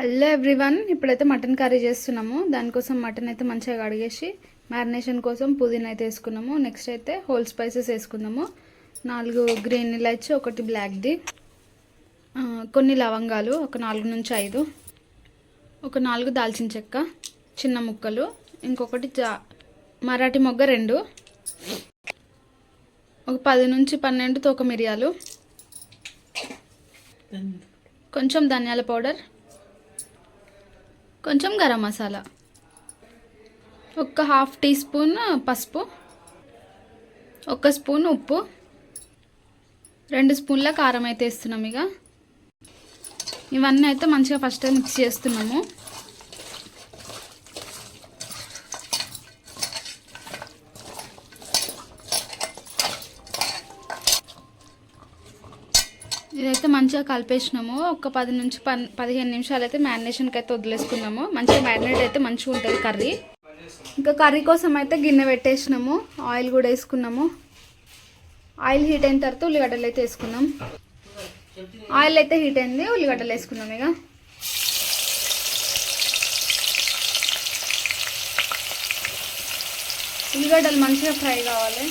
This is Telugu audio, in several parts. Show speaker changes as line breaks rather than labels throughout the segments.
హలో ఎవ్రీవన్, ఇప్పుడైతే మటన్ కర్రీ చేస్తున్నాము. దానికోసం మటన్ అయితే మంచిగా కడిగేసి మ్యారినేషన్ కోసం పుదీనా అయితే వేసుకున్నాము. నెక్స్ట్ అయితే హోల్ స్పైసెస్ వేసుకున్నాము. 4 గ్రీన్ ఇలాచి, 1 బ్లాక్ది, కొన్ని లవంగాలు, ఒక 4 నుంచి 5, ఒక 4 దాల్చిన చెక్క చిన్న ముక్కలు, ఇంకొకటి మరాఠీ మొగ్గ 2, ఒక 10 నుంచి 12 తోక మిరియాలు, కొంచెం ధనియాల పౌడర్, కొంచెం గరం మసాలా, ఒక ½ టీ స్పూన్ పసుపు, 1 స్పూన్ ఉప్పు, 2 స్పూన్ల కారం అయితే వేస్తున్నాం. ఇవన్నీ అయితే మంచిగా ఫస్ట్ మిక్స్ చేస్తున్నాము. ఇదైతే మంచిగా కలిపేసినాము. ఒక 10 నుంచి 15 నిమిషాలు అయితే మ్యారినేషన్కి అయితే వదిలేసుకున్నాము. మంచిగా మ్యారినేట్ అయితే మంచిగా ఉంటుంది కర్రీ. ఇంకా కర్రీ కోసం అయితే గిన్నె పెట్టేసినాము. ఆయిల్ కూడా వేసుకున్నాము. ఆయిల్ హీట్ అయిన తర్వాత ఉల్లిగడ్డలు అయితే వేసుకున్నాం. ఆయిల్ అయితే హీట్ అయింది, ఉల్లిగడ్డలు వేసుకున్నాం. ఉల్లిగడ్డలు మంచిగా ఫ్రై కావాలి.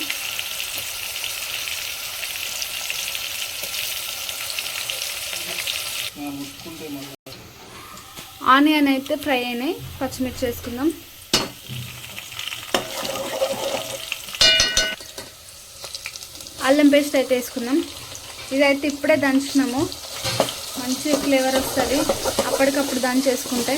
ఆనియన్ అయితే ఫ్రై అయినాయి. పచ్చిమిర్చి వేసుకుందాం. అల్లం పేస్ట్ అయితే వేసుకుందాం. ఇదైతే ఇప్పుడే దంచినాము. మంచి ఫ్లేవర్ వస్తుంది అప్పటికప్పుడు దంచేసుకుంటే.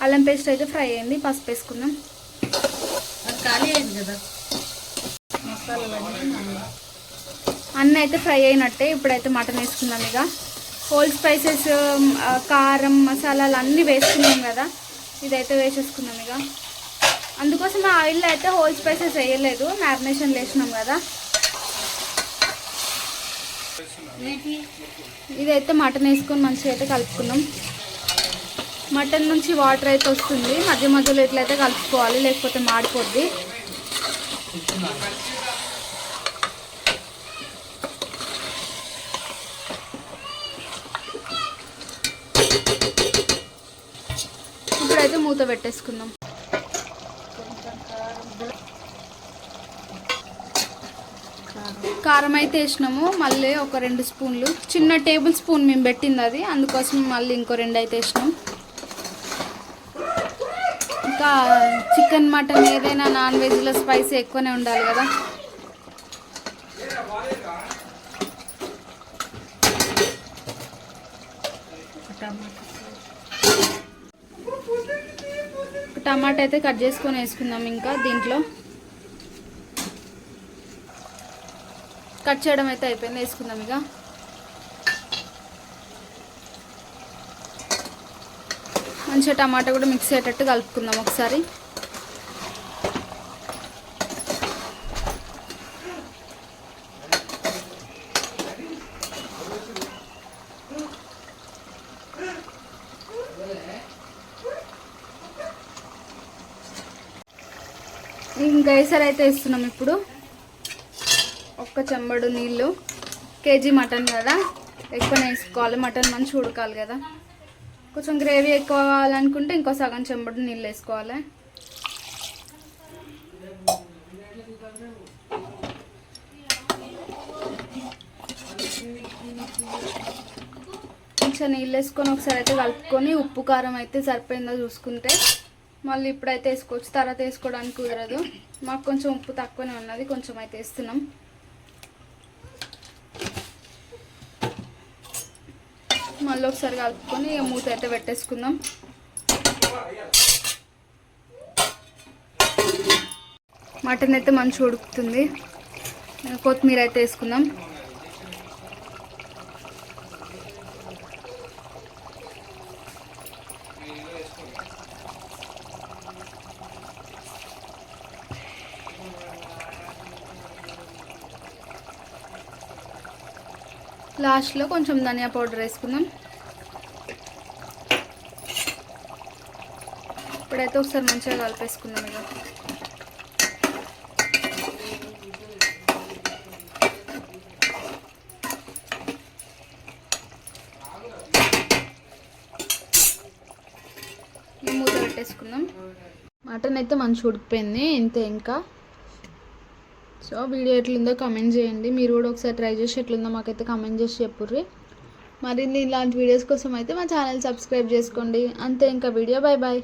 అల్లం పేస్ట్ అయితే ఫ్రై అయింది. పసుపు వేసుకుందాం. ఖాళీ అయింది కదా అన్నీ అయితే ఫ్రై అయినట్టే. ఇప్పుడైతే మటన్ వేసుకుందాం. హోల్ స్పైసెస్, కారం, మసాలాలు అన్నీ వేసుకున్నాం కదా, ఇదైతే వేసేసుకుందాం. అందుకోసం ఆయిల్లో అయితే హోల్ స్పైసెస్ వేయలేదు, మ్యారినేషన్ వేసినాం కదా. ఇదైతే మటన్ వేసుకొని మంచిగా అయితే కలుపుకుందాం. మటన్ నుంచి వాటర్ అయితే వస్తుంది. మధ్య మధ్యలో ఇట్లయితే కలుపుకోవాలి, లేకపోతే మాడిపోద్ది. ఇప్పుడైతే మూత పెట్టేసుకుందాం. కారం అయితే వేసినాము. మళ్ళీ ఒక 2 స్పూన్లు, చిన్న టేబుల్ స్పూన్ మేము పెట్టింది అది, అందుకోసం మళ్ళీ ఇంకో 2 అయితే వేసినాం. ఇంకా చికెన్, మటన్ ఏదైనా నాన్ వెజ్లో స్పైసీ ఎక్కువనే ఉండాలి కదా. టమాటా అయితే కట్ చేసుకొని వేసుకుందాం. ఇంకా దీంట్లో కట్ చేయడం అయితే అయిపోయింది, వేసుకుందాం. మంచిగా టమాటా కూడా మిక్స్ అయ్యేటట్టు కలుపుకుందాం ఒకసారి. ఇంకా ఎసరు అయితే వేస్తున్నాం. ఇప్పుడు 1 చెంబడు నీళ్ళు. కేజీ మటన్ కదా, ఎక్కువనే వేసుకోవాలి. మటన్ మంచిగా ఉడకాలి కదా. కొంచెం గ్రేవీ ఎక్కువ కావాలనుకుంటే ఇంకో సగం చెంబడు నీళ్ళు వేసుకోవాలి. కొంచెం నీళ్ళు వేసుకొని ఒకసారి అయితే కలుపుకొని, ఉప్పు కారం అయితే సరిపోయిందో చూసుకుంటే మళ్ళీ ఇప్పుడైతే వేసుకోవచ్చు. తర్వాత వేసుకోవడానికి కుదరదు. మాకు కొంచెం ఉప్పు తక్కువనే ఉన్నది, కొంచెం అయితే వేస్తున్నాం. మళ్ళీ ఒకసారి కలుపుకొని మూత అయితే పెట్టేసుకుందాం. మటన్ అయితే మంచిగా ఉడుకుతుంది. కొత్తిమీర అయితే వేసుకుందాం. లాస్ట్లో కొంచెం ధనియా పౌడర్ వేసుకుందాం. ఇప్పుడైతే ఒకసారి మంచిగా కలిపేసుకుందాం. మూత పెట్టేసుకుందాం. మటన్ అయితే మంచిగా ఉడికిపోయింది, ఇంతే ఇంకా. సో వీడియో ఎట్లుందో కామెంట్ చేయండి, మీరు కూడా ఒకసారి ట్రై చేసి ఎట్లుందో మాకైతే కామెంట్ చేసి చెప్పుర్రి. మరిన్ని ఇలాంటి వీడియోస్ కోసం అయితే మా ఛానల్ సబ్స్క్రైబ్ చేసుకోండి. అంతే ఇంకా వీడియో. Bye bye.